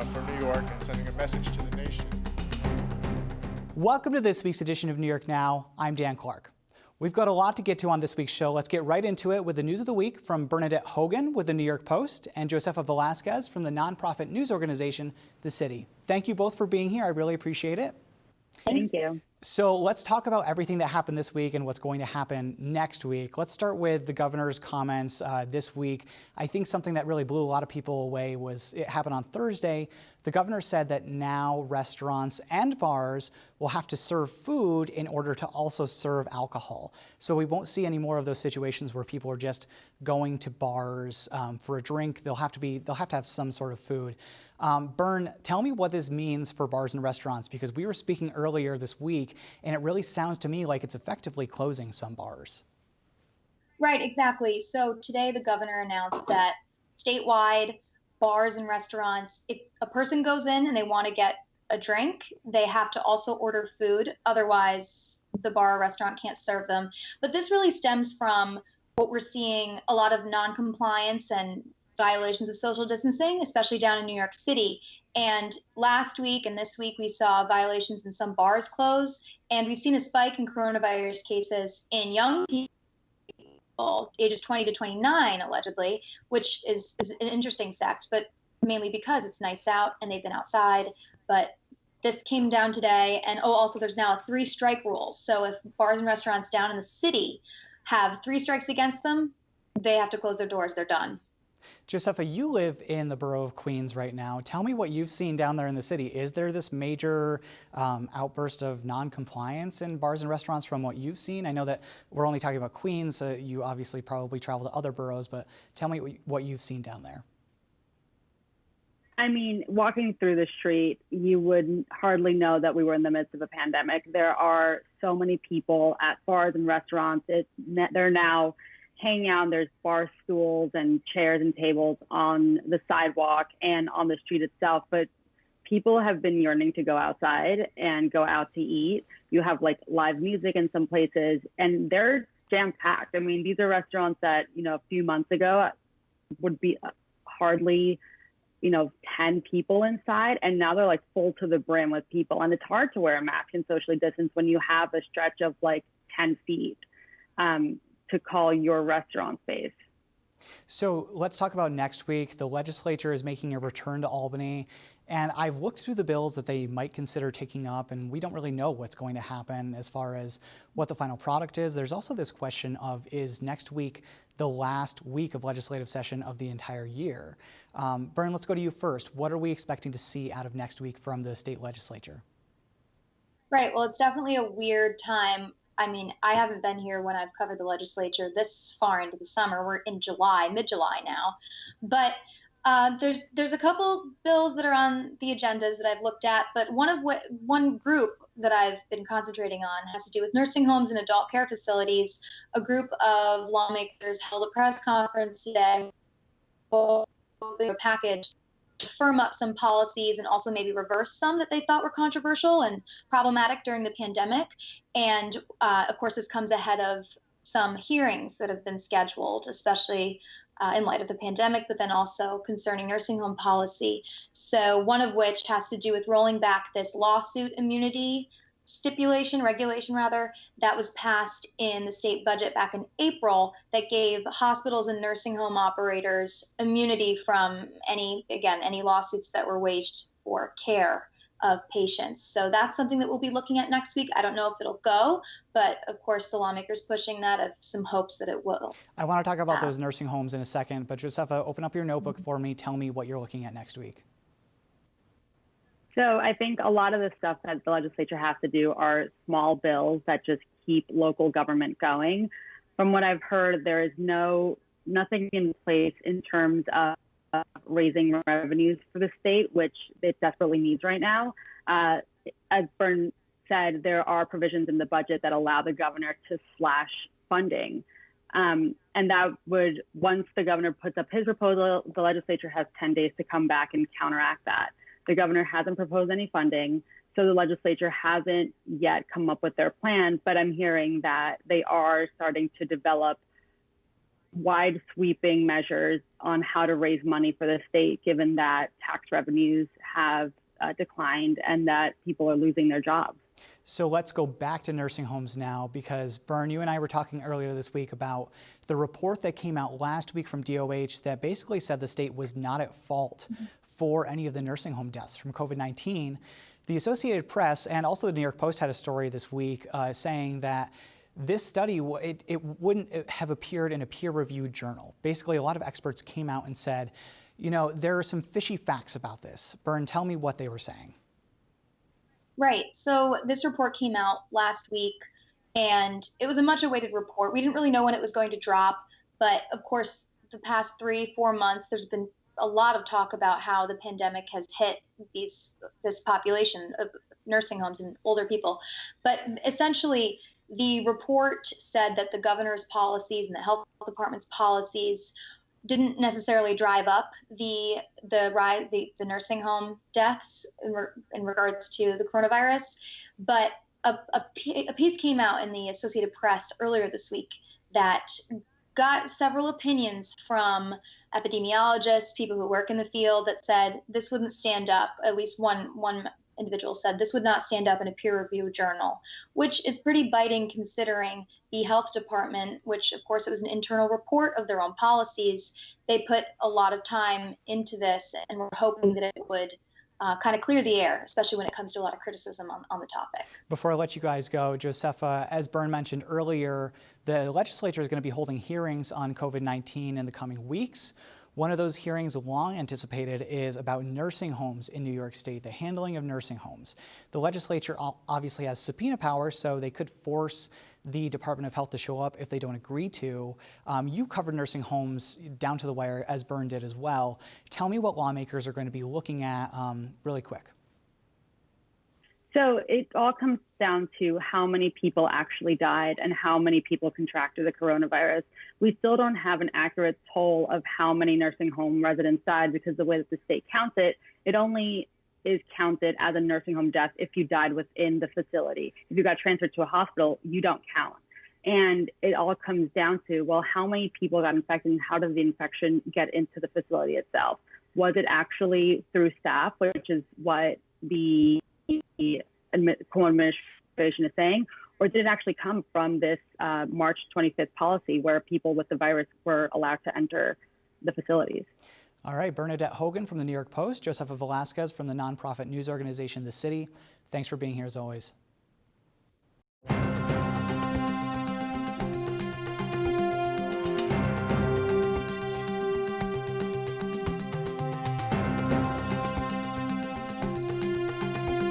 for New York and sending a message to the nation. Welcome to this week's edition of New York Now. I'm Dan Clark. We've got a lot to get to on this week's show. Let's get right into it with the news of the week from Bernadette Hogan with the New York Post and Josefa Velasquez from the nonprofit news organization, The City. Thank you both for being here. I really appreciate it. Thank you. So let's talk about everything that happened this week and what's going to happen next week. Let's start with the governor's comments this week. I think something that really blew a lot of people away was it happened on Thursday. The governor said that now restaurants and bars will have to serve food in order to also serve alcohol. So we won't see any more of those situations where people are just going to bars for a drink. They'll have to have some sort of food. Bern, tell me what this means for bars and restaurants, because we were speaking earlier this week, and it really sounds to me like it's effectively closing some bars. Right, exactly. So today the governor announced that statewide bars and restaurants, if a person goes in and they want to get a drink, they have to also order food. Otherwise, the bar or restaurant can't serve them. But this really stems from what we're seeing, a lot of non-compliance and violations of social distancing, especially down in New York City. And last week and this week, we saw violations in some bars close. And we've seen a spike in coronavirus cases in young people, ages 20 to 29, allegedly, which is an interesting sect, but mainly because it's nice out and they've been outside. But this came down today. And also there's now a 3-strike rule. So if bars and restaurants down in the city have 3 strikes against them, they have to close their doors. They're done. Josefa, you live in the borough of Queens right now. Tell me what you've seen down there in the city. Is there this major outburst of non-compliance in bars and restaurants from what you've seen? I know that we're only talking about Queens. You obviously probably travel to other boroughs, but tell me what you've seen down there. I mean, walking through the street, you would hardly know that we were in the midst of a pandemic. There are so many people at bars and restaurants. They're now hanging out. There's bar stools and chairs and tables on the sidewalk and on the street itself. But people have been yearning to go outside and go out to eat. You have like live music in some places, and they're jam-packed. I mean, these are restaurants that, a few months ago would be hardly 10 people inside, and now they're like full to the brim with people. And it's hard to wear a mask and socially distance when you have a stretch of like 10 feet to call your restaurant space. So let's talk about next week. The legislature is making a return to Albany, and I've looked through the bills that they might consider taking up, and we don't really know what's going to happen as far as what the final product is. There's also this question of, is next week the last week of legislative session of the entire year? Bern, let's go to you first. What are we expecting to see out of next week from the state legislature? Right. Well, it's definitely a weird time. I mean, I haven't been here when I've covered the legislature this far into the summer. We're in July, mid-July now. But there's a couple bills that are on the agendas that I've looked at, but one group that I've been concentrating on has to do with nursing homes and adult care facilities. A group of lawmakers held a press conference today, a package to firm up some policies and also maybe reverse some that they thought were controversial and problematic during the pandemic. And of course, this comes ahead of some hearings that have been scheduled, especially in light of the pandemic, but then also concerning nursing home policy. So one of which has to do with rolling back this lawsuit immunity regulation that was passed in the state budget back in April that gave hospitals and nursing home operators immunity from any lawsuits that were waged for care of patients. So that's something that we'll be looking at next week. I don't know if it'll go, but of course the lawmakers pushing that have some hopes that it will. I want to talk about those nursing homes in a second, but Josefa, open up your notebook for me. Tell me what you're looking at next week. So I think a lot of the stuff that the legislature has to do are small bills that just keep local government going. From what I've heard, there is nothing in place in terms of raising revenues for the state, which it desperately needs right now. As Bern said, there are provisions in the budget that allow the governor to slash funding. And that would, once the governor puts up his proposal, the legislature has 10 days to come back and counteract that. The governor hasn't proposed any funding, so the legislature hasn't yet come up with their plan, but I'm hearing that they are starting to develop wide sweeping measures on how to raise money for the state, given that tax revenues have declined and that people are losing their jobs. So let's go back to nursing homes now, because Byrne, you and I were talking earlier this week about the report that came out last week from DOH that basically said the state was not at fault for any of the nursing home deaths from COVID-19. The Associated Press and also the New York Post had a story this week saying that this study, it wouldn't have appeared in a peer-reviewed journal. Basically, a lot of experts came out and said, you know, there are some fishy facts about this. Byrne, tell me what they were saying. Right. So this report came out last week, and it was a much awaited report. We didn't really know when it was going to drop, but of course, the past 3-4 months, there's been a lot of talk about how the pandemic has hit this population of nursing homes and older people. But essentially, the report said that the governor's policies and the health department's policies didn't necessarily drive up the nursing home deaths in regards to the coronavirus. But a piece came out in the Associated Press earlier this week that got several opinions from epidemiologists, people who work in the field, that said this wouldn't stand up. At least one individual said this would not stand up in a peer-reviewed journal, which is pretty biting considering the health department, which of course it was an internal report of their own policies. They put a lot of time into this and were hoping that it would kind of clear the air, especially when it comes to a lot of criticism on the topic. Before I let you guys go, Josefa, as Byrne mentioned earlier, the legislature is going to be holding hearings on COVID-19 in the coming weeks. One of those hearings, long anticipated, is about nursing homes in New York State, the handling of nursing homes. The legislature obviously has subpoena power, so they could force the Department of Health to show up if they don't agree to. You covered nursing homes down to the wire, as Byrne did as well. Tell me what lawmakers are going to be looking at really quick. So it all comes down to how many people actually died and how many people contracted the coronavirus. We still don't have an accurate toll of how many nursing home residents died, because the way that the state counts it, it only is counted as a nursing home death if you died within the facility. If you got transferred to a hospital, you don't count. And it all comes down to, well, how many people got infected and how did the infection get into the facility itself? Was it actually through staff, which is what the co-administration is saying, or did it actually come from this March 25th policy where people with the virus were allowed to enter the facilities? All right, Bernadette Hogan from the New York Post, Josefa Velasquez from the nonprofit news organization The City. Thanks for being here as always.